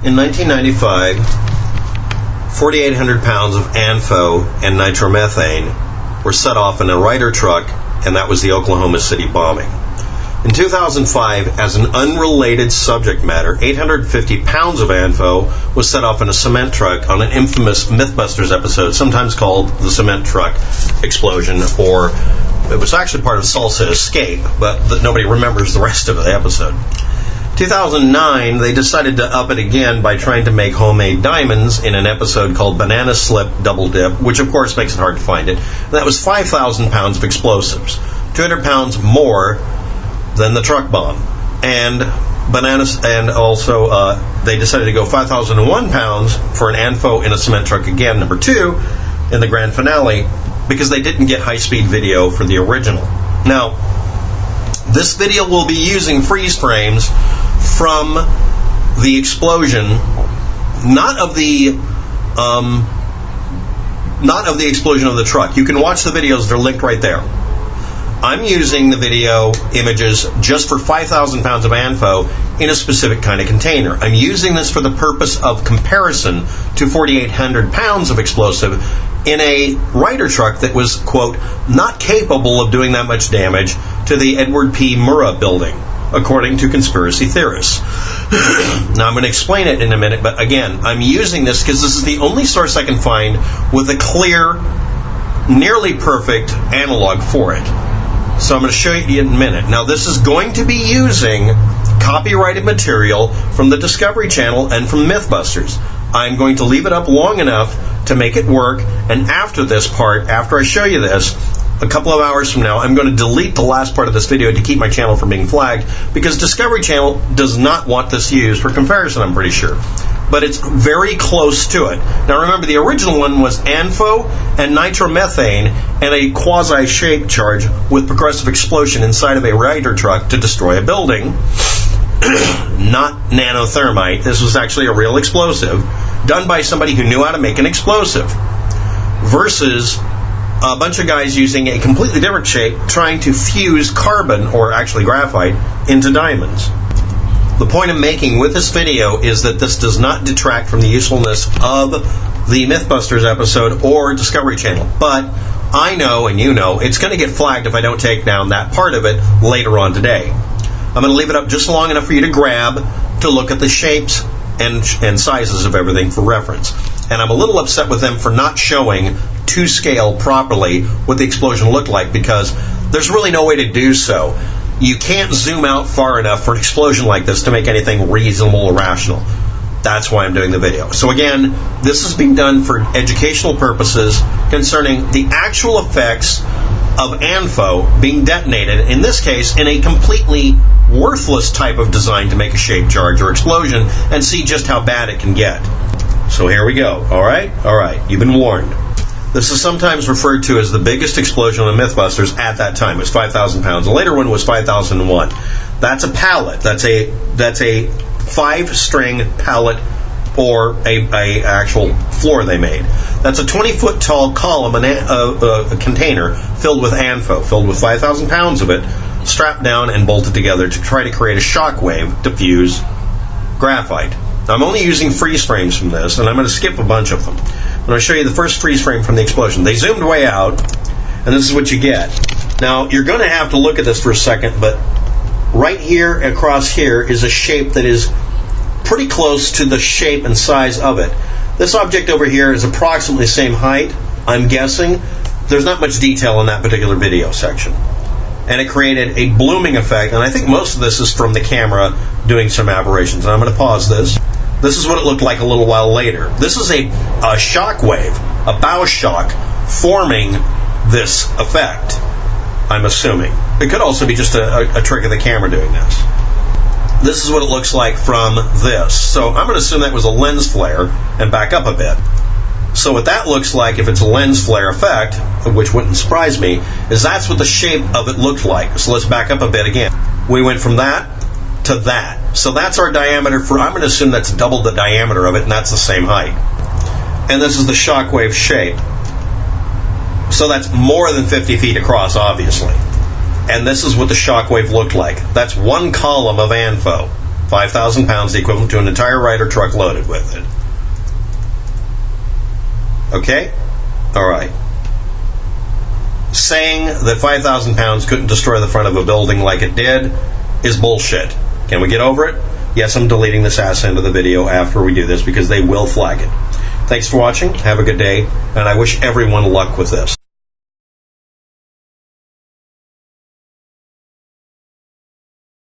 In 1995, 4,800 pounds of ANFO and nitromethane were set off in a Ryder truck, and that was the Oklahoma City bombing. In 2005, as an unrelated subject matter, 850 pounds of ANFO was set off in a cement truck on an infamous Myth Busters episode, sometimes called the cement truck explosion, or it was actually part of Salsa Escape, but nobody remembers the rest of the episode. 2009, they decided to up it again by trying to make homemade diamonds in an episode called Banana Slip Double Dip, which of course makes it hard to find it. And that was 5,000 pounds of explosives, 200 pounds more than the truck bomb. And bananas, and also they decided to go 5,001 pounds for an ANFO in a cement truck again, number 2, in the grand finale, because they didn't get high-speed video for the original. Now, this video will be using freeze frames from the explosion, not of the explosion of the truck. You can watch the videos; they're linked right there. I'm using the video images just for 5,000 pounds of ANFO in a specific kind of container. I'm using this for the purpose of comparison to 4,800 pounds of explosive in a Ryder truck that was, quote, not capable of doing that much damage to the Edward P. Murrah building, according to conspiracy theorists. Now, I'm going to explain it in a minute, but again, I'm using this because this is the only source I can find with a clear, nearly perfect analog for it. So I'm going to show you in a minute. Now, this is going to be using copyrighted material from the Discovery Channel and from Mythbusters. I'm going to leave it up long enough to make it work, and after this part, after I show you this, a couple of hours from now, I'm going to delete the last part of this video to keep my channel from being flagged, because Discovery Channel does not want this used for comparison, I'm pretty sure. But it's very close to it. Now remember, the original one was ANFO and nitromethane and a quasi-shape charge with progressive explosion inside of a Ryder truck to destroy a building. Not nanothermite. This was actually a real explosive done by somebody who knew how to make an explosive, versus a bunch of guys using a completely different shape trying to fuse carbon, or actually graphite, into diamonds. The point I'm making with this video is that this does not detract from the usefulness of the Mythbusters episode or Discovery Channel, but I know, and you know, it's going to get flagged if I don't take down that part of it later on today. I'm going to leave it up just long enough for you to grab to look at the shapes and sizes of everything for reference. And I'm a little upset with them for not showing to scale properly what the explosion looked like, because there's really no way to do so. You can't zoom out far enough for an explosion like this to make anything reasonable or rational. That's why I'm doing the video. So again, this is being done for educational purposes concerning the actual effects of ANFO being detonated, in this case, in a completely worthless type of design to make a shape charge or explosion, and see just how bad it can get. So here we go. All right, you've been warned. This is sometimes referred to as the biggest explosion in Mythbusters at that time. It was 5,000 pounds. The later one was 5,001. That's a pallet. That's a 5-string pallet, or a actual floor they made. That's a 20-foot tall column, a container filled with ANFO, filled with 5,000 pounds of it, strapped down and bolted together to try to create a shock wave to fuse graphite. Now, I'm only using freeze frames from this, and I'm going to skip a bunch of them. I'm going to show you the first freeze frame from the explosion. They zoomed way out, and this is what you get. Now, you're going to have to look at this for a second, but right here across here is a shape that is pretty close to the shape and size of it. This object over here is approximately the same height, I'm guessing. There's not much detail in that particular video section. And it created a blooming effect, and I think most of this is from the camera doing some aberrations. And I'm going to pause this. This is what it looked like a little while later. This is a shock wave, a bow shock, forming this effect, I'm assuming. It could also be just a trick of the camera doing this. This is what it looks like from this. So I'm going to assume that was a lens flare and back up a bit. So what that looks like, if it's a lens flare effect, which wouldn't surprise me, is that's what the shape of it looked like. So let's back up a bit again. We went from that to that. So that's our diameter for, I'm going to assume that's double the diameter of it, and that's the same height. And this is the shockwave shape. So that's more than 50 feet across, obviously. And this is what the shockwave looked like. That's one column of ANFO. 5,000 pounds, the equivalent to an entire Ryder truck loaded with it. Okay? All right. Saying that 5,000 pounds couldn't destroy the front of a building like it did is bullshit. Can we get over it? Yes, I'm deleting this ass end of the video after we do this because they will flag it. Thanks for watching. Have a good day, and I wish everyone luck with this.